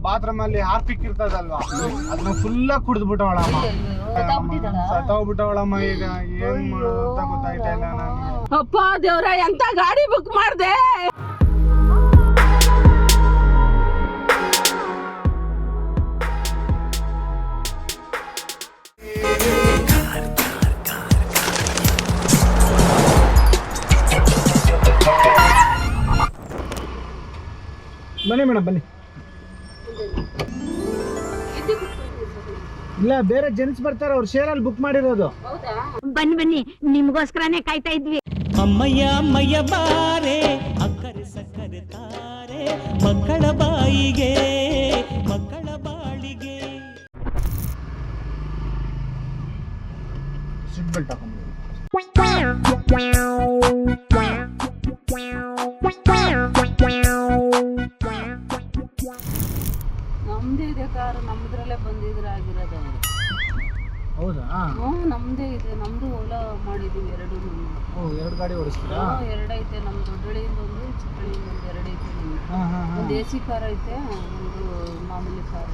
Bathroom ಅಲ್ಲಿ Harpic ಇರ್ತದಲ್ವಾ, ಅದನ್ನ ಫುಲ್ ಕುಡಿದ್ಬಿಟ್ಟವಳಮ್ಮ. ಸತ್ತೋಗ್ಬಿಟ್ಟವಳಮ್ಮ. ಈಗ ಏನ್ ಮಾಡೋದು ಅಂತ ಗೊತ್ತಾಯ್ತಾ ಇಲ್ಲ ನನಗೆ. ಅಪ್ಪ ದೇವ್ರ, ಎಂತ ಗಾಡಿ ಬುಕ್ ಮಾಡ್ದೆ. ಬನ್ನಿ ಮೇಡಮ್ ಬನ್ನಿ. ಇಲ್ಲ, ಬೇರೆ ಜೆಂಟ್ಸ್ ಬರ್ತಾರೆ, ಅವ್ರು ಶೇರಲ್ಲಿ ಬುಕ್ ಮಾಡಿರೋದು. ಬನ್ನಿ ಬನ್ನಿ, ನಿಮ್ಗೋಸ್ಕರನೇ ಕಾಯ್ತಾ ಇದ್ವಿ. ಅಮ್ಮಯ್ಯ ಅಮ್ಮಯ್ಯ ಬಾರೆ, ಅಕ್ಕರೆ ಸಕ್ಕರೆ ತಾರೆ, ಮಕ್ಕಳ ಬಾಯಿಗೆ ಮಕ್ಕಳ ಬಾಳಿಗೆ. ಸೀಟ್ ಬೆಲ್ಟ್ ಹಾಕೊಂಡ್ಬಿಡಿ. ನಮ್ದೇ ಇದೆ ಕಾರು, ನಮ್ದ್ರಲ್ಲೇ ಬಂದಿದ್ರೆ ಆಗಿರೋದು. ಹೌದಾ? ನಮ್ದೇ ಇದೆ, ನಮ್ದು ಓಲಾ ಮಾಡಿದೀವಿ ಎರಡು. ಎರಡು ಗಾಡಿ ಓಡಿಸ್ತೀರಾ? ಎರಡೈತೆ, ನಮ್ದು ದೊಡ್ಡಳಿಯಿಂದ ಒಂದು, ಚಿಕ್ಕಳಿಯಿಂದ ಒಂದು, ಎರಡೈತೆ. ಒಂದು AC ಕಾರ್ ಐತೆ, ಒಂದು ಮಾಮೂಲಿ ಕಾರ್.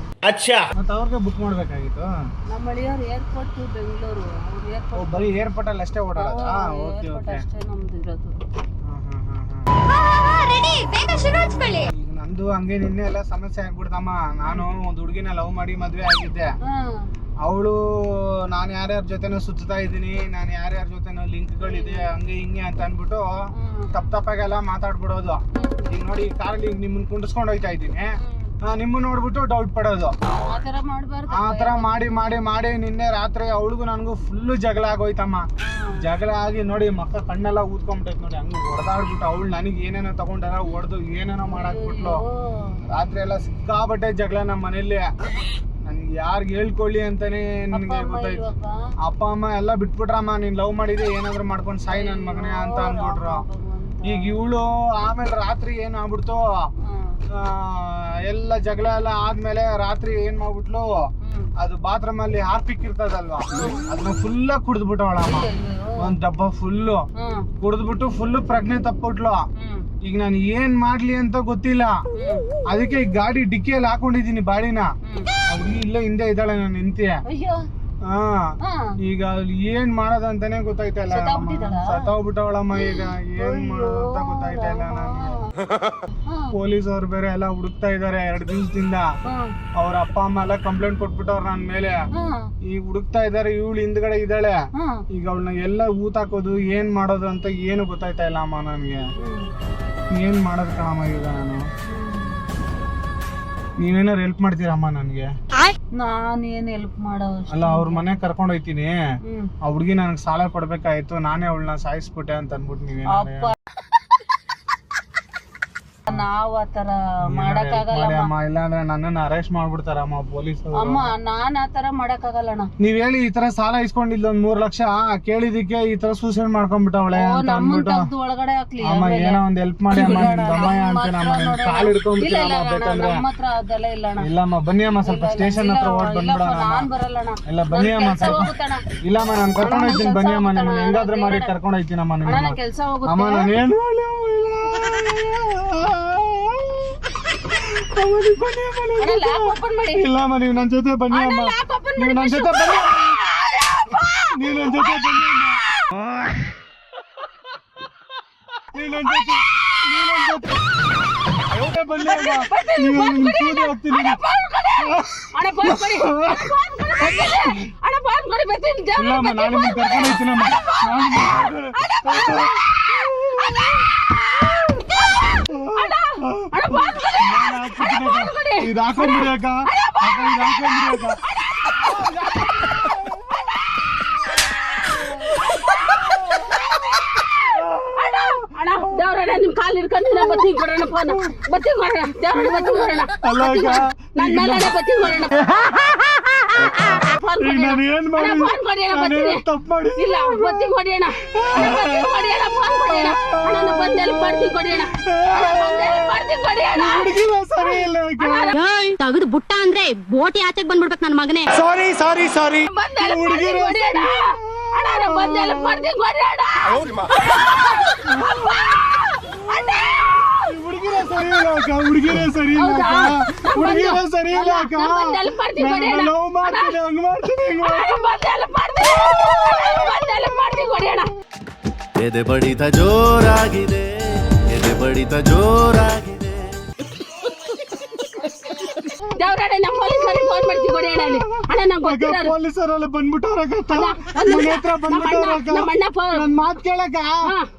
ಮತ್ತೆ ಅವ್ರಿಗೆ ಬುಕ್ ಮಾಡ್ಬೇಕಾಗಿತ್ತು. ನಮ್ಮ ಅಳಿಯವ್ರು ಏರ್ಪೋರ್ಟ್ ಟು ಬೆಂಗಳೂರು, ಅವ್ರು ಏರ್ಪೋರ್ಟ್ ಬರೀ ಏರ್ಪೋರ್ಟ್ ಅಲ್ಲಿ ಅಷ್ಟೇ ಓಡಾಡೋದಾ? ಓಕೆ ಓಕೆ, ಅಷ್ಟೇ ನಮ್ದು ಇರೋದು. ಈಗ ನಂದು ಹಂಗೆ ನಿನ್ನೆ ಎಲ್ಲ ಸಮಸ್ಯೆ ಆಗ್ಬಿಡ್ತಮ್ಮ. ನಾನು ಒಂದು ಹುಡುಗಿನ ಲವ್ ಮಾಡಿ ಮದ್ವೆ ಆಗಿದ್ದೆ. ಅವಳು ನಾನು ಯಾರ್ಯಾರ ಜೊತೆನೂ ಸುತ್ತಾ ಇದ್ದೀನಿ, ನಾನು ಯಾರ್ಯಾರ ಜೊತೆನೂ ಲಿಂಕ್ಗಳಿದೆ, ಹಂಗೆ ಹಿಂಗೆ ಅಂತ ಅಂದ್ಬಿಟ್ಟು ತಪ್ಪಾಗೆಲ್ಲ ಮಾತಾಡ್ಬಿಡೋದು. ಈಗ ನೋಡಿ, ಕಾರಲ್ಲಿ ನಿಮ್ಮನ್ನ ಕುಂಡಿಸ್ಕೊಂಡು ಹೋಗ್ತಾ ಇದ್ದೀನಿ, ನಿಮ್ಮನ್ನ ನೋಡ್ಬಿಟ್ಟು ಡೌಟ್ ಪಡೋದು. ಆ ಥರ ಮಾಡಿ ಮಾಡಿ ಮಾಡಿ ನಿನ್ನೆ ರಾತ್ರಿ ಅವಳಿಗೂ ನನಗೂ ಫುಲ್ಲು ಜಗಳ ಆಗೋಯ್ತಮ್ಮ. ಜಗಳ ಆಗಿ ನೋಡಿ, ಮಕ್ಕ ಕಣ್ಣೆಲ್ಲ ಊದ್ಕೊಂಡ್ಬಿಟ್ಟೈತೆ ನೋಡಿ, ಹಂಗೆ ಹೊಡೆದಾಡ್ಬಿಟ್ಟು ಅವಳು ನನಗೆ ಏನೇನೋ ತಗೊಂಡೆಲ್ಲ ಹೊಡೆದು ಏನೇನೋ ಮಾಡಾಕ್ಬಿಟ್ಲು. ರಾತ್ರಿ ಎಲ್ಲ ಸಿಕ್ಕಾಬಟ್ಟೆ ಜಗಳ ನಮ್ಮ ಮನೇಲಿ. ನನಗೆ ಯಾರಿಗೆ ಹೇಳ್ಕೊಳ್ಳಿ ಅಂತಾನೆ ನನಗೆ ಗೊತ್ತಾಯ್ತು. ಅಪ್ಪ ಅಮ್ಮ ಎಲ್ಲ ಬಿಟ್ಬಿಟ್ರಮ್ಮ, ನೀನು ಲವ್ ಮಾಡಿದೆ, ಏನಾದ್ರು ಮಾಡ್ಕೊಂಡು ಸಾಯಿ ನನ್ನ ಮಗನೇ ಅಂತ ಅಂದ್ಬಿಟ್ರು. ಈಗ ಇವಳು ಆಮೇಲೆ ರಾತ್ರಿ ಏನಾಗ್ಬಿಡ್ತು, ಎಲ್ಲ ಜಗಳ ಎಲ್ಲ ಆದ್ಮೇಲೆ ರಾತ್ರಿ ಏನ್ ಮಾಡ್ಬಿಟ್ಲು, ಅದು ಬಾತ್ರೂಮ್ ಅಲ್ಲಿ ಹಾರ್ಪಿಕ್ ಇರ್ತದಲ್ವಾ, ಅದನ್ನ ಫುಲ್ ಕುಡಿದ್ಬಿಟ್ಟವಳಮ್ಮ. ಒಂದ್ ಡಬ್ಬ ಫುಲ್ಲು ಕುಡಿದ್ಬಿಟ್ಟು ಫುಲ್ ಪ್ರಜ್ಞೆ ತಪ್ಪಿಟ್ಲು. ಈಗ ನಾನು ಏನ್ ಮಾಡ್ಲಿ ಅಂತ ಗೊತ್ತಿಲ್ಲ. ಅದಕ್ಕೆ ಈ ಗಾಡಿ ಡಿಕ್ಕಿಯಲ್ಲಿ ಹಾಕೊಂಡಿದೀನಿ ಬಾಡಿನ. ಅವ್ರಿಗೆ ಇಲ್ಲೇ ಹಿಂದೆ ಇದ್ದಾಳೆ ನಾನು ನಿಂತೆ. ಈಗ ಏನ್ ಮಾಡೋದಂತಾನೆ ಗೊತ್ತಾಯ್ತಾ ಇಲ್ಲ. ಸತ್ತೋಗ್ಬಿಟ್ಟವಳಮ್ಮ. ಈಗ ಏನ್ ಮಾಡೋದು ಅಂತ ಗೊತ್ತಾಯ್ತಾ ಇಲ್ಲ ನನಗೆ. ಪೊಲೀಸ್ ಅವ್ರು ಬೇರೆ ಎಲ್ಲ ಹುಡುಕ್ತಾ ಇದಾರೆ 2 ದಿವಸದಿಂದ. ಅವ್ರ ಅಪ್ಪ ಅಮ್ಮ ಎಲ್ಲ ಕಂಪ್ಲೇಂಟ್ ಕೊಟ್ಬಿಟ್ಟವ್ರ ನನ್ ಮೇಲೆ. ಈಗ ಹುಡುಕ್ತಾ ಇದಾರೆ, ಇವಳು ಹಿಂದ್ಗಡೆ ಇದ್ದಾಳೆ. ಈಗ ಅವಳನ್ನ ಎಲ್ಲ ಊತಾಕೋದು, ಏನ್ ಮಾಡೋದು ಅಂತ ಏನು ಗೊತ್ತಾಯ್ತಾ ಇಲ್ಲ ಅಮ್ಮ ನನ್ಗೆ. ಏನ್ ಮಾಡೋದು ಕಣಮ್ಮ ಈಗ ನಾನು. ನೀವೇನಾರು ಹೆಲ್ಪ್ ಮಾಡ್ತೀರಮ್ಮ ನನ್ಗೆ? ನಾನೇನ್ ಹೆಲ್ಪ್ ಮಾಡೋ ಅಲ್ಲ, ಅವ್ರ ಮನೆ ಕರ್ಕೊಂಡ್ ಹೋಯ್ತೀನಿ. ಆ ಹುಡ್ಗಿ ನನಗ್ ಸಾಲ ಕೊಡ್ಬೇಕಾಯ್ತು, ನಾನೇ ಅವಳನ್ನ ಸಾಯಿಸ್ಬಿಟ್ಟೆ ಅಂತ ಅನ್ಬಿಟ್ಟು ನೀವೇನಾರ ನಾವ್ ಆತರ ಮಾಡಕ್ಕಾಗಲ್ಲ. ಇಲ್ಲಾಂದ್ರೆ ನನ್ನನ್ನ ಅರೆಸ್ಟ್ ಮಾಡ್ಬಿಡ್ತಾರಮ್ಮ ಪೊಲೀಸರು. ಅಮ್ಮ, ನಾನ್ ಆತರ ಮಾಡಕ್ಕಾಗಲ್ಲಣ್ಣ. ನೀವ್ ಹೇಳಿ ಈ ತರ ಸಾಲ ಇಸ್ಕೊಂಡಿಲ್ಲ ಒಂದ್ 3 ಲಕ್ಷ ಕೇಳಿದಕ್ಕೆ ಈ ತರ ಸೂಸೈಡ್ ಮಾಡ್ಕೊಂಡ್ಬಿಟ್ಟವಳೆ ಅಂತ ಅಂದ್ಬಿಟ್ಟು ಒಳಗಡೆ ಹಾಕ್ಲಿ. ಅಮ್ಮ ಏನೋ ಒಂದ್ ಹೆಲ್ಪ್ ಮಾಡಿ ಅಮ್ಮ, ಅಮ್ಮಯ್ಯ ಅಂತ ನಮ್ಮ ಕಾಲ್ ಹಿಡ್ಕೊಂಡ್ಬಿಟ್ಟಿರಮ್ಮ ಬೇಕಂದ್ರೆ. ಇಲ್ಲಮ್ಮ ಬನ್ನಿ ಅಮ್ಮ, ಸ್ವಲ್ಪ ಸ್ಟೇಷನ್ ಹತ್ರ ಓಡ್ ಬಂದ್ಬಿಡೋಣ. ಇಲ್ಲ ಬನ್ನಿ ಅಮ್ಮ, ಇಲ್ಲಮ್ಮ ನಾನು ಕರ್ಕೊಂಡ್ ಹೋಗ್ತೀನಿ, ಬನ್ನಿ ಅಮ್ಮ. ನಿಮ್ಮನ್ನ ಹೆಂಗಾದ್ರೂ ಮಾಡಿ ಕರ್ಕೊಂಡ್ ಹೋಗ್ತೀನಮ್ಮ. ಅಮ್ಮ ನಾನು ಏನು ಇಲ್ಲಮ್ಮ, ನೀವು ನನ್ನ ಜೊತೆ ಬನ್ನಿ ಅಮ್ಮ. ನೀವು ನನ್ನ ಜೊತೆ ಬನ್ನಿ, ನೀವು ನನ್ನ ಜೊತೆ ಬನ್ನಿ ಅಮ್ಮ. ನೀವು ನನ್ನ ಜೊತೆ ಬನ್ನಿ ಅಮ್ಮ. ನೀವು ಸೂದಿ ಹೋಗ್ತೀನಿ. ಇಲ್ಲಮ್ಮ, ನಾನು ನಿಮ್ಗೆ ಕರ್ಕೊಂಡು ಹೋಗ್ತೀನಮ್ಮ. ಇದು ಹಾಕೊಂಡ್ಬಿಡಿ ಅಕ್ಕ, ಇದು ಹಾಕೊಂಡ್ಬಿಡಿ ಅಕ್ಕ. ನಿಮ್ ಕಾಲ್ ಹಿಡ್ಕೊಂಡು ಬತ್ತಿ ಕೊಡೋಣ, ಫೋನ್ ಬತ್ತಿ ಕೊಡೋಣ, ಬತ್ತಿ ಕೊಡೋಣ. ಅಲ್ಲ ಅಕ್ಕ, ನನ್ ಮೇಲೆ ಬತ್ತಿ ಕೊಡೋಣ. ಈಗ ನಾನು ಏನ್ ಮಾಡಿ ತಪ್ಪು ಮಾಡಿ ಇಲ್ಲ, ಬತ್ತಿ ಕೊಡೋಣ, ಬತ್ತಿ ಕೊಡೋಣ, ಫೋನ್ ಕೊಡೋಣ. ನಾನು ಬಂದಲ್ಲಿ ಬಡ್ತಿ ಕೊಡೋಣ, ಬಡ್ತಿ ಕೊಡೋಣ. ಸರಿ ಇಲ್ಲ ತಗದು ಬುಟ್ಟ ಅಂದ್ರೆ ಬೋಟಿ ಆಚೆಗೆ ಬಂದ್ಬಿಡ್ಬೇಕು ನನ್ನ ಮಗನೇ. ಸಾರಿ ಸಾರಿ ಸಾರಿ. ಹುಡುಗಿರು ಬಂದಲ್ಲಿ ಬಡ್ತಿ ಕೊಡೋಣ. ಹುಡುಗಿರ ಸರಿ ಇಲ್ಲ ಅಕ್ಕ, ಹುಡುಗಿರೇ ಸರಿ ಇಲ್ಲ ಅಕ್ಕ, ಹುಡುಗಿರೇ ಸರಿ ಇಲ್ಲ ಅಕ್ಕ. ಹೆಲ್ಪ್ ಮಾಡ್ತೀನಿ ಕೊಡಿ ಅಣ್ಣ. ಲವ್ ಮಾಡ್ತೀನಿ, ಹಂಗ್ ಮಾಡ್ತೀನಿ, ಹಿಂಗ್ ಮಾಡ್ತೀನಿ. ಬಂದು ಹೆಲ್ಪ್ ಮಾಡ್ತೀನಿ ಕೊಡಿ ಅಣ್ಣ. ಎದೆ ಬಡಿತ ಜೋರಾಗಿದೆ, ಎದೆ ಬಡಿತ ಜೋರಾಗಿದೆ. ದೇವ್ರಣ್ಣ ನಮ್ಮ ಪೊಲೀಸರಿಗೆ ಫೋನ್ ಮಾಡ್ತೀನಿ ಕೊಡಿ ಅಣ್ಣ ಅಲ್ಲಿ. ಅಣ್ಣ ನಂಗೆ ಗೊತ್ತಿರೋರು ಪೊಲೀಸರೆಲ್ಲ ಬಂದ್ಬಿಟ್ಟವ್ರಕ್ಕ, ಮನೆ ಹತ್ರ ಬಂದ್ಬಿಟ್ಟವ್ರಕ್ಕ. ನಮ್ಮ ಅಣ್ಣ ನನ್ ಮಾತ್ ಕೇಳಕ್ಕ,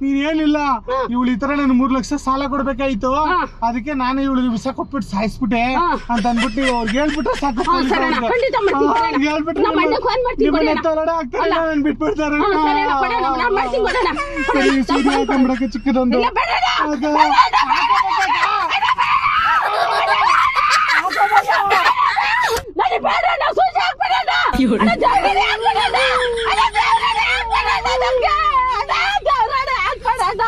ನೀನ್ ಏನಿಲ್ಲ ಇವಳು ಈ ತರ ನನ್ 3 ಲಕ್ಷ ಸಾಲ ಕೊಡ್ಬೇಕಾಯ್ತು, ಅದಕ್ಕೆ ನಾನು ಇವಳು ವಿಷ ಕೊಟ್ಬಿಟ್ಟು ಸಾಯಿಸ್ಬಿಟ್ಟೆ ಅಂತ ಅಂದ್ಬಿಟ್ಟು ನೀವು ಅವ್ರಿಗೆ ಹೇಳ್ಬಿಟ್ರೆ ಸಾಕು. ಸರಿ ಅಣ್ಣ, ಖಂಡಿತ ಮಾಡ್ತೀನಿ ಕೊಡಿ ಅಣ್ಣ. ಹೇಳ್ಬಿಟ್ರೆ ನಮ್ಮ ಅಣ್ಣಗೆ ಫೋನ್ ಮಾಡ್ತೀನಿ ಕೊಡಿ ಅಣ್ಣ. ತಲಡ ಆಗ್ತಾರೆ, ನಾನು ಬಿಟ್ಬಿಡ್ತಾರೆ. ಸರಿ ಅಣ್ಣ, ಕೊಡಿ ಅಣ್ಣ, ನಾನು ಮಾಡ್ತೀನಿ ಕೊಡಿ ಅಣ್ಣ. ಸರಿ, ಸೂರ್ಯ ಹಾಕೊಂಡ್ಬಿಡಕ್ಕೆ ಚಿಕ್ಕದೊಂದು. ಇಲ್ಲ ಬೇಡ ಅಣ್ಣ. ನನಗೆ ಬೇಡ ಅಣ್ಣ, ಸೂಜಿ ಹಾಕ್ಬೇಡ ಅಣ್ಣ. ಅಣ್ಣ ದೇವ್ರಣ್ಣ ಹಾಕ್ಬೇಡ ಅಣ್ಣ. ಅಣ್ಣ ದೇವ್ರಣ್ಣ ಹಾಕ್ಬೇಡ ಅಣ್ಣ ನಮ್ಗೆ. ಅಣ್ಣ ದೇವ್ರಣ್ಣ ಹಾಕ್ಬೇಡ ಅಣ್ಣ.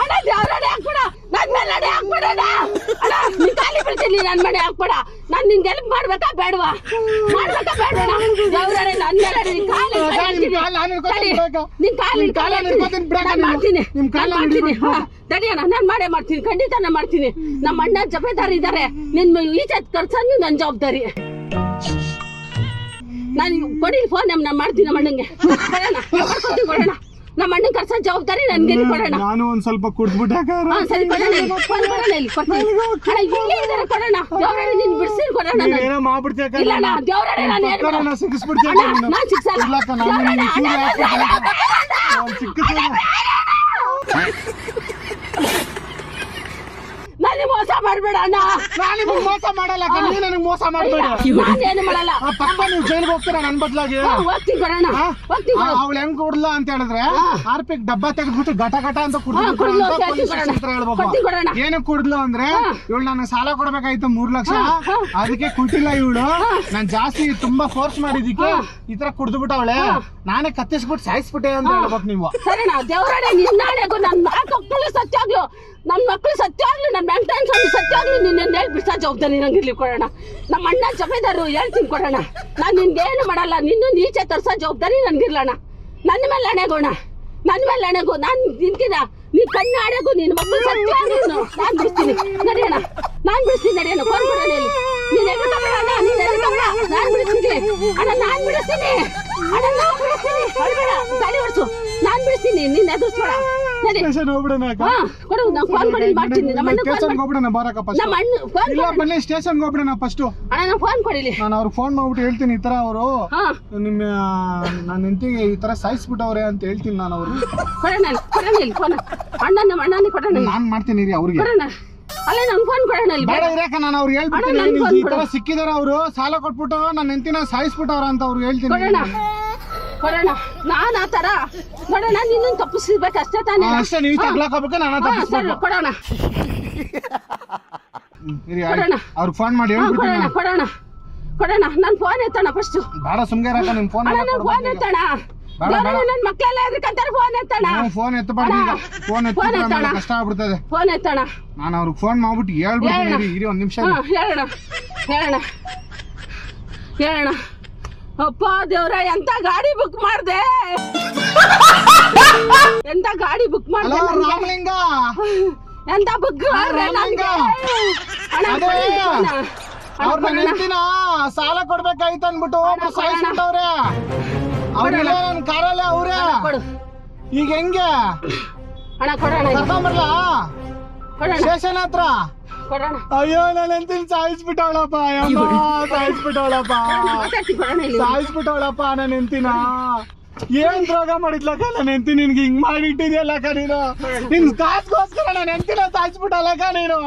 ಅಣ್ಣ ದೇವ್ರಣ್ಣ ಹಾಕ್ಬೇಡ, ನನ್ ಮೇಲೆ ಅಣ್ಣ ಹಾಕ್ಬೇಡ ಅಣ್ಣ. ಅಣ್ಣ ನೀನ್ ಖಾಲಿ ಬಿಡ್ತೀನಿ, ನನ್ ಮನೆ ಹಾಕ್ಬೇಡ. ನಾನ್ ನಿನ್ಗೆ ಹೆಲ್ಪ್ ಮಾಡ್ಬೇಕಾ ಬೇಡವಾ? ಮಾಡ್ಬೇಕಾ ಬೇಡಣ್ಣ? ದೇವ್ರಣ್ಣ ನನ್ ಮೇಲೆ ನಿನ್ ಕಾಲು ಮಾಡ್ತೀನಿ, ತಡಿಯಣ್ಣ, ನಾನ್ ಮಾಡೇ ಮಾಡ್ತೀನಿ, ಖಂಡಿತ ನಾನು ಮಾಡ್ತೀನಿ. ನಮ್ಮ ಅಣ್ಣ ಜವಾಬ್ದಾರಿ ಇದ್ದಾರೆ, ನಿನ್ ಈಚೆ ಕರ್ಸೋದು ನನ್ನ ಜವಾಬ್ದಾರಿ. ನಾನು ಕೊಡಿ ಫೋನ್, ನಾನು ಮಾಡ್ತೀನಿ ನಮ್ಮ ಅಣ್ಣಂಗೆ. ಕೊಡೋಣ, ನಮ್ಮ ಅಣ್ಣನ ಕರ್ಸೋ ಜವಾಬ್ದಾರಿ ನನ್ಗೆ ಕೊಡೋಣ. ನಾನು ಒಂದ್ ಸ್ವಲ್ಪ ಕುಡ್ದ್ಬಿಟ್ಟಾಕ. ಸರಿ ಕೊಡೋಣ, ಫೋನ್ ಕೊಡೋಣ, ಇಲ್ಲಿ ಕೊಡ್ತೀನಿ. ಅಣ್ಣ ಇಲ್ಲೇ ಇದ್ದಾರೆ, ಕೊಡೋಣ. ದೇವ್ರಣ್ಣ ನೀನ್ ಬಿಡಿಸಿ ಕೊಡೋಣ. ಏನೋ ಮಾಡ್ಬಿಡ್ತೀಯ, ಇಲ್ಲ ಅಣ್ಣ, ದೇವ್ರಣ್ಣ ನಾನು ಸಿಕ್ಕಿಸ್ಬಿಡ್ತೀಯ. ನಾನು ಸಿಕ್ಸಲ್ಲ. ನಾನು ಮೋಸ ಮಾಡ್ಬೇಡ ಅಣ್ಣ. ನಾನು ನಿಮ್ಗೆ ಮೋಸ ಮಾಡಲ್ಲ, ನೀವು ನನಗೆ ಮೋಸ ಮಾಡಬೇಡ. ನಾನೇನು ಮಾಡಲ್ಲ. ಪಕ್ಕ ನೀವು ಜೈಲ್ಗೆ ಹೋಗ್ತೀರಾ ನನ್ ಬದ್ಲಾಗಿ. ಹೋಗ್ತೀನಿ ಕೊಡೋಣ, ಹೋಗ್ತೀನಿ. ಅವಳು ಹೆಂಗ್ ಕುಡ್ಲ ಅಂತ ಹೇಳಿದ್ರೆ ಆರ್ಪಿಕ್ ಡಬ್ಬ ತೆಗೆದ್ಬಿಟ್ಟು ಘಟ ಘಟ ಅಂತ ಹೇಳ್ಬೇಕು. ಏನಕ್ಕೆ ಕುಡ್ಲು ಅಂದ್ರೆ ಇವಳು ನನಗೆ ಸಾಲ ಕೊಡ್ಬೇಕಾಯ್ತು 3 ಲಕ್ಷ, ಅದಕ್ಕೆ ಕೊಟ್ಟಿಲ್ಲ ಇವಳು. ನಾನ್ ಜಾಸ್ತಿ ತುಂಬಾ ಫೋರ್ಸ್ ಮಾಡಿದಿಕ್ಕೆ ಈ ತರ ಕುಡ್ದ್ಬಿಟ್ಟವಳೆ, ನಾನೇ ಕತ್ತಿಸ್ಬಿಟ್ಟು ಸಾಯಿಸ್ಬಿಟ್ಟೆ ಅಂತ ಹೇಳ್ಬೇಕು ನೀವು. ಸರಿನಾ ದೇವ್ರಣ್ಣ, ನಿನ್ನಾಳೆಗೂ ನನ್ನ 4 ಮಕ್ಕಳು ಸತ್ಯಾಗ್ಲು, ನನ್ನ ಮಕ್ಕಳು ಸತ್ಯಾಗ್ಲು, ನನ್ನ ಮೆಂಟೈನ್ ಸತ್ಯಾಗ್ಲು ನಿನ್ನ ಹೇಳಿ ಬಿಡ್ಸೋ ಜವಾಬ್ದಾರಿ ನಂಗೆ ಇರ್ಲಿ ಕೊಡೋಣ. ನಮ್ಮ ಅಣ್ಣ ಜಮೇದಾರು ಹೇಳ್ತೀನಿ ಕೊಡೋಣ. ನಾನು ನಿನ್ಗೇನು ಮಾಡಲ್ಲ, ನಿನ್ನ ನೀಚೆ ತರ್ಸೋ ಜವಾಬ್ದಾರಿ ನನ್ಗಿರ್ಲಣ್ಣ. ನನ್ನ ಮೇಲೆ ಹಣೆಗೋಣ, ನನ್ನ ಮೇಲೆ ಹಣೆಗು. ನಾನು ನಿನ್ಕಿನ ನೀ ಕಣ್ಣು ಆಡೆಗೂ ನಿನ್ನ ಮಕ್ಕಳು ಸತ್ಯಾಗ್ಲು ನಾನು ಬಿಡಿಸ್ತೀನಿ. ನಡೆಯೋಣ, ನಾನು ಬಿಡಿಸ್ತೀನಿ, ನಡೆಯೋಣ. ಫೋನ್ ಕೊಡೋಣ ಇಲ್ಲಿ. ನೀನು ಎದುರ್ಕೊಬೇಡ ಅಣ್ಣ, ನೀನು ಎದುರ್ಕೊಬೇಡ, ನಾನು ಬಿಡಿಸ್ತೀನಿ ಅಣ್ಣ, ನಾನು ಬಿಡಿಸ್ತೀನಿ ಅಣ್ಣ, ನಾನು ಬಿಡಿಸ್ತೀನಿ. ಹೊರಬೇಡ, ಗಾಡಿ ಓಡಿಸು, ನಾನು ಬಿಡಿಸ್ತೀನಿ, ನೀನು ಎದುರಿಸ್ಬೇಡ. ನಡಿ ಕೊಡು, ನಾನು ಫೋನ್ ಮಾಡಿ ಮಾಡ್ತೀನಿ. ನಮ್ಮ ಅಣ್ಣ ಬನ್ನಿ ಸ್ಟೇಷನ್ಗೆ ಹೋಗ್ಬಿಡೋಣ ಫಸ್ಟ್. ಅಣ್ಣ ನಾನು ಫೋನ್ ಕೊಡಿಲಿ. ನಾನು ಅವ್ರಿಗೆ ಫೋನ್ ಮಾಡ್ಬಿಟ್ಟು ಹೇಳ್ತೀನಿ, ಈ ತರ ಅವರು ನಿಮ್ಮ ನನ್ನ ಹೆಂಡತಿಗೆ ಈ ತರ ಸಾಯಿಸ್ಬಿಟ್ಟವ್ರೆ ಅಂತ ಹೇಳ್ತೀನಿ ನಾನು ಅವ್ರಿಗೆ. ಕೊಡೋಣ ಇಲ್ಲಿ ಫೋನ್. ಅಣ್ಣ ನಮ್ಮ ಅಣ್ಣನೇ ಕೊಡೋಣ. ನಾನು ಮಾಡ್ತೀನಿ ರೀ ಅವ್ರಿಗೆ. ಕೊಡೋಣ, ಅಲ್ಲೇ ನನ್ ಫೋನ್ ಕೊಡೋಣ ಇಲ್ಲಿ. ಬೇಡ ಇರಾಕ, ನಾನು ಅವ್ರಿಗೆ ಹೇಳ್ಬಿಡ್ತೀನಿ ಈ ತರ ಸಿಕ್ಕಿದಾರ ಅವರು, ಸಾಲ ಕೊಟ್ಬಿಟ್ಟು ನನ್ನ ಹೆಂಡತಿನ ಸಾಯಿಸ್ಬಿಟ್ಟವ್ರ ಅಂತ ಅವ್ರಿಗೆ ಹೇಳ್ತೀನಿ. ಕೊಡೋಣ, ನಾನ್ ಆ ತರ ನೋಡೋಣ, ನಿನ್ನ ತಪ್ಪಿಸ್ಬೇಕು ಅಷ್ಟೇ ತಾನೇ. ಅಷ್ಟೇ, ನೀವು ತಗ್ಲಾಕೋಬೇಕು, ನಾನು ತಪ್ಪಿಸ್ಬೇಕು. ಕೊಡೋಣ, ಅವ್ರಿಗೆ ಫೋನ್ ಮಾಡಿ ಹೇಳ್ಬಿಡ್ತೀನಿ. ಕೊಡೋಣ, ನನ್ ಫೋನ್ ಎತ್ತೋಣ ಫಸ್ಟ್. ಬೇಡ ಸುಮ್ಗೆ ಇರಾಕ, ನಿಮ್ ಫೋನ್ ಫೋನ್ ಎತ್ತೋಣ. ನನ್ ಮಕ್ಳೆಲ್ಲ ಎದ್ರಕಂತಾರೆ, ಫೋನ್ ಎತ್ತೋಣ. ಫೋನ್ ಎತ್ತಬಾರ್ದು, ಫೋನ್ ಎತ್ತ ಕಷ್ಟ ಆಗ್ಬಿಡ್ತದೆ. ಫೋನ್ ಎತ್ತೋಣ. ನಾನು ಅವ್ರಿಗೆ ಫೋನ್ ಮಾಡ್ಬಿಟ್ಟು ಹೇಳ್ಬಿಡ್ತೀನಿ, ಇರಿ ಒಂದ್ ನಿಮಿಷ. ಹೇಳೋಣ. ಅಪ್ಪ ದೇವ್ರ, ಎಂತ ಗಾಡಿ ಬುಕ್ ಮಾಡ್ದೆ, ಎಂತ ಗಾಡಿ ಬುಕ್ ಮಾಡ್ದೆ. ರಾಮಲಿಂಗ ಎಂತ ಬುಕ್ ಸಾಲ ಕೊಡ್ಬೇಕಾಯ್ತು ಅನ್ಬಿಟ್ಟು ಸಾಯಿಸ್ಬಿಟ್ಟವ್ರೆ ಅವ್ರೆಲ್ಲ ನನ್ ಕಾರಲ್ಲೇ ಅವ್ರೆ. ಈಗ ಹೆಂಗೆ ಅಣ್ಣ ಕೊಡೋಣ, ಕರ್ಕೊಂಬರ್ಲ ಸ್ಟೇಷನ್ ಹತ್ರ? ಕೊಡೋಣ. ಅಯ್ಯೋ ನನ್ನ ಹೆಂಡತಿನ ಸಾಯಿಸ್ಬಿಟ್ಟವಳಪ್ಪ, ಸಾಯಿಸ್ಬಿಟ್ಟವಳಪ್ಪ ನನ್ನ ಹೆಂಡತಿನ. ಏನ್ ದ್ರೋಗ ಮಾಡಿದ್ಲಕ್ಕ ನನ್ನ ಹೆಂಡತಿ, ನಿನ್ಗೆ ಹಿಂಗ್ ಮಾಡಿಟ್ಟಿದ್ಯಲ್ಲಕ್ಕ ನೀನು. ನಿನ್ ಕಾಸ್ಗೋಸ್ಕರ ನನ್ನ ಹೆಂಡತಿನ ಸಾಯಿಸ್ಬಿಟ್ಟಲ್ಲಕ್ಕ ನೀನು.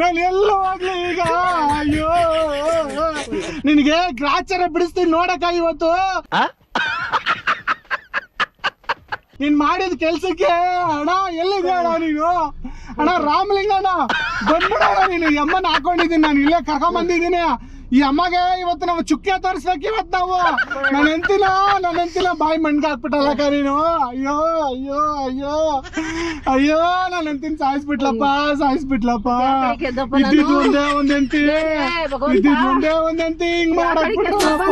ನಾನು ಎಲ್ಲ ಹೋಗ್ಲಿ ಈಗ? ಅಯ್ಯೋ, ನಿನ್ಗೆ ಗ್ರಾಚಾರ ಬಿಡಿಸ್ತೀನಿ ನೋಡಕ್ಕ ಇವತ್ತು. ನೀನ್ ಮಾಡಿದ ಕೆಲ್ಸಕ್ಕೆ ಅಣ್ಣ ಎಲ್ಲಿದೆ ಅಣ್ಣ ನೀನು? ಅಣ್ಣ ರಾಮಲಿಂಗಣ್ಣ ಬಂದ್ಬಿಡೋಣ, ನೀನು ಈ ಅಮ್ಮನ ಹಾಕೊಂಡಿದ್ದೀನಿ, ನಾನು ಇಲ್ಲೇ ಕರ್ಕೊಂಡ್ ಬಂದಿದ್ದೀನಿ. ಈ ಅಮ್ಮಗೆ ಇವತ್ತು ನಾವು ಚುಕ್ಕೆ ತೋರಿಸ್ಬೇಕು ಇವತ್ತು ನಾವು. ನನ್ನ ಹೆಂಡತಿನ ಬಾಯಿ ಮಣ್ಗೆ ಹಾಕ್ಬಿಟ್ಟಲ್ಲಕ್ಕ ನೀನು. ಅಯ್ಯೋ ಅಯ್ಯೋ ಅಯ್ಯೋ ಅಯ್ಯೋ, ನನ್ನ ಹೆಂಡತಿನ ಸಾಯಿಸ್ಬಿಟ್ಲಪ್ಪ. ಇದ್ದಿದ್ದು ಒಂದೇ ಒಂದ್ ಹೆಂಡತಿ, ಹಿಂಗ್ ಮಾಡಾಕ್ಬಿಟ್ಲಪ್ಪ.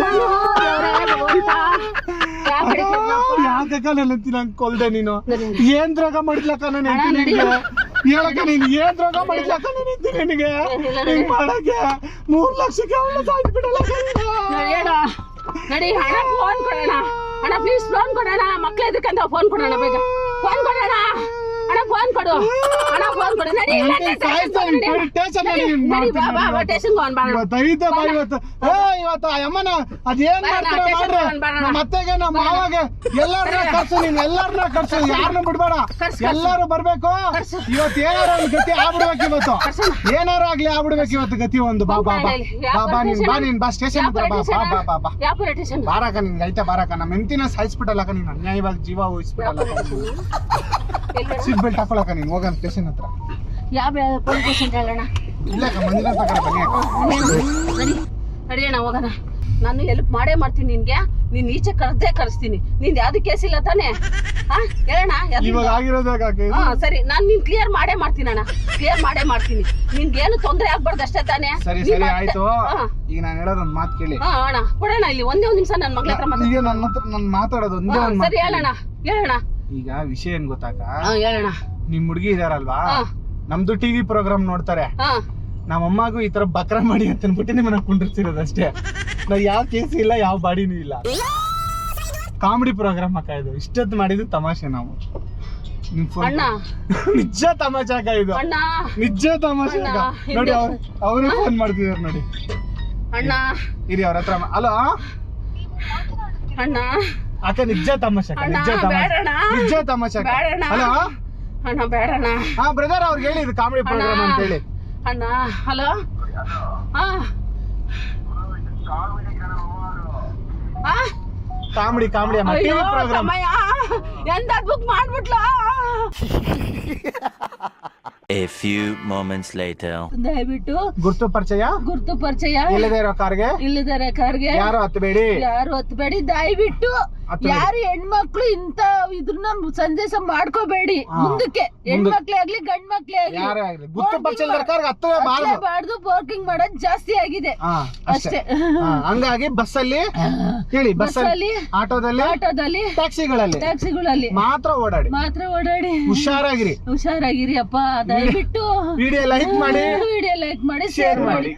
ಯಾಕಕ್ಕ ನನ್ನ ಹೆಂಡತಿ ನಂಗೆ ಕೊಲ್ದೆ ನೀನು? ಏನ್ ದ್ರೋಗ ಮಾಡಿದ್ಲಕ್ಕ ನನ್ನ ಹೆಂಡತಿ? ಹೇಳಕ್ಕ ನೀನ್ ಏನ್ ರೋಗ ಮಾಡಿದ್ಲಕ್ಕ ನಿನಗೆ ಹಿಂಗ್ ಮಾಡಕ್ಕೆ 3 ಲಕ್ಷಕ್ಕೆ ಅವಳು ಸಾಯ್ಬಿಡಲ್ಲ ಹೇಳು ನಡಿ ಹಣ ಫೋನ್ ಕೊಡೋಣ ಅಣ್ಣ ಪ್ಲೀಸ್ ಫೋನ್ ಕೊಡೋಣ ಮಕ್ಳು ಎದಕ್ಕಂತ ಫೋನ್ ಕೊಡೋಣ ಬೇಗ ಫೋನ್ ಕೊಡೋಣ ಅಣ್ಣ ಫೋನ್ ಕೊಡು ಅಣ್ಣ ಫೋನ್ ಕೊಡು ನಡಿ ಸ್ಟೇಷನ್ ಇವತ್ತು ಅಮ್ಮನ ಅದೇನ್ ಮಾಡ್ತಾರೆ ನಮ್ಮ ಅತ್ತೆಗೆ ನಮ್ಮ ಮಾವಾಗೆ ಎಲ್ಲಾರನ್ನ ಕರ್ಸು ನೀನ್ ಎಲ್ಲಾರನ್ನ ಕರ್ಸು ಯಾರನ್ನ ಬಿಡ್ಬೇಡ ಎಲ್ಲಾರು ಬರ್ಬೇಕು ಇವತ್ತು ಏನಾರ ಒಂದು ಗತಿ ಆಗ್ಬಿಡ್ಬೇಕು ಇವತ್ತು ಏನಾರು ಆಗ್ಲಿ ಆಗ್ಬಿಡ್ಬೇಕು ಇವತ್ತು ಗತಿ ಒಂದು ಬಾ ಬಾ ಬಾ ಬಾ ನೀನ್ ಬಾ ಸ್ಟೇಷನ್ ಹತ್ರ ಬಾ ಬಾ ಬಾ ಬಾ ಯಾವ ಪೊಲೀಸ್ ಸ್ಟೇಷನ್ ಬಾರಕ ನಿನ್ಗೆ ಐತೆ ಬಾರಕ ನಮ್ಮ ಹೆಂಡತಿನ ಸಾಯಿಸ್ಬಿಟ್ಟಲ್ಲಕ ನೀನು ಅನ್ಯಾಯವಾಗಿ ಜೀವ ಉಳಿಸ್ಬಿಟ್ಟಲ್ಲ ಸೀಟ್ ಬೆಲ್ಟ್ ಹಾಕೊಳಕ ನೀನು ಹೋಗೋಣ ಸ್ಟೇಷನ್ ಹತ್ರ ಯಾವ ಪೊಲೀಸ್ ಸ್ಟೇಷನ್ ಹೇಳೋಣ ಇಲ್ಲಕ್ಕ ಮಂದಿರ ತಗೊಂಡ ಬನ್ನಿ ನಡಿ ನಡಿ ಅಣ್ಣ ಹೋಗೋಣ ನಾನು ಹೆಲ್ಪ್ ಮಾಡೇ ಮಾಡ್ತೀನಿ ನಿನ್ಗೆ ನೀನ್ ಈಚೆ ಕರೆಸ್ತೀನಿ ನಿಂದು ಯಾವ್ದು ಕೇಸ್ ಇಲ್ಲ ತಾನೇ ಹೇಳೋಣ ಇವಾಗ ಆಗಿರೋದಾಗ ಸರಿ ನಾನು ನೀನ್ ಕ್ಲಿಯರ್ ಮಾಡೇ ಮಾಡ್ತೀನಿ ಅಣ್ಣ ಕ್ಲಿಯರ್ ಮಾಡೇ ಮಾಡ್ತೀನಿ ನಿನ್ಗೇನು ತೊಂದರೆ ಆಗ್ಬಾರ್ದು ಅಷ್ಟೇ ತಾನೇ ಸರಿ ಸರಿ ಆಯ್ತು ಈಗ ನಾನು ಹೇಳೋದೊಂದು ಮಾತು ಕೇಳಿ ಅಣ್ಣ ಕೊಡೋಣ ಇಲ್ಲಿ ಒಂದೇ ಒಂದ್ ನಿಮಿಷ ನನ್ನ ಮಗಳ ಹತ್ರ ಈಗ ನನ್ನ ಹತ್ರ ನಾನು ಮಾತಾಡೋದು ಒಂದೇ ಒಂದು ಸರಿ ಹೇಳೋಣ ಹೇಳೋಣ ಈಗ ವಿಷಯ ಏನ್ ಗೊತ್ತಾಗ ಹೇಳೋಣ ನಿಮ್ ಹುಡುಗಿ ಇದಾರಲ್ವಾ ನಮ್ದು ಟಿವಿ ಪ್ರೋಗ್ರಾಮ್ ನೋಡ್ತಾರೆ ನಮ್ಮ ಅಮ್ಮಗೂ ಈ ತರ ಬಕ್ರ ಮಾಡಿ ಅಂತ ಅನ್ಬಿಟ್ಟು ನಿಮ್ಮನ್ನ ಕುಂಡಿರ್ಸಿರೋದು ಅಷ್ಟೇ ನಾವ್ ಯಾವ ಕೇಸ್ ಇಲ್ಲ ಯಾವ ಬಾಡಿನೂ ಇಲ್ಲ ಕಾಮಿಡಿ ಪ್ರೋಗ್ರಾಮ್ ಅಕ್ಕ ಇದು ಇಷ್ಟೊತ್ತು ಮಾಡಿದ್ದು ತಮಾಷೆ ನಾವು ನಿಜ ತಮಾಷೆ ಅಕ್ಕ ಇದು ನಿಜ ತಮಾಷೆ ಅಕ್ಕ ನೋಡಿ ಅವರೇ ಫೋನ್ ಮಾಡ್ತಿದಾರೆ ನೋಡಿ ಅಣ್ಣ ಇರಿ ಅವ್ರ ಹತ್ರ ಅಲೋ ಅಣ್ಣ ಅಕ್ಕ ನಿಜ ತಮಾಷೆ ಅಕ್ಕ ನಿಜ ತಮಾಷೆ ನಿಜ ತಮಾಷೆ ಅಕ್ಕ ಹಲೋ ಅಣ್ಣ ಬೇಡಣ್ಣ ಹಾ ಬ್ರದರ್ ಅವ್ರಿಗೆ ಹೇಳಿ ಇದು ಕಾಮಿಡಿ ಪ್ರೋಗ್ರಾಮ್ ಅಂತ ಹೇಳಿ ಅಣ್ಣ ಹಲೋ ಕಾಮಿಡಿ ಕಾಮಿಡಿ ಅಮ್ಮ ಟಿವಿ ಪ್ರೋಗ್ರಾಮ್ ಎಂತ book ಮಾಡ್ಬಿಟ್ಲಾ A few moments later. ದಯವಿಟ್ಟು ಗುರ್ತು ಪರಿಚಯ ಇಲ್ಲದೆ ಇರೋ ಕಾರ್ಗೆ ಯಾರು ಹತ್ತಬೇಡಿ ದಯವಿಟ್ಟು ಯಾರು ಹೆಣ್ಮಕ್ಳು ಇಂತ ಇದ್ರನ್ನ ಸಂದೇಶ ಮಾಡ್ಕೋಬೇಡಿ ಮುಂದಕ್ಕೆ ಹೆಣ್ಮಕ್ಳೇ ಆಗ್ಲಿ ಗಂಡ್ ಮಕ್ಳೇ ಆಗ್ಲಿ ಗುರ್ತು ಪರಿಚಯ ಬಾರ್ದು ಪಾರ್ಕಿಂಗ್ ಮಾಡೋದ್ ಜಾಸ್ತಿ ಆಗಿದೆ ಅಷ್ಟೇ ಹಂಗಾಗಿ ಬಸ್ಸಲ್ಲಿ ಹೇಳಿ ಬಸ್ಸಲ್ಲಿ ಆಟೋದಲ್ಲಿ ಟ್ಯಾಕ್ಸಿಗಳಲ್ಲಿ ಮಾತ್ರ ಓಡಾಡಿ ಹುಷಾರಾಗಿರಿ ಅಪ್ಪ ದಯವಿಟ್ಟು ವಿಡಿಯೋ ಲೈಕ್ ಮಾಡಿ ಶೇರ್ ಮಾಡಿ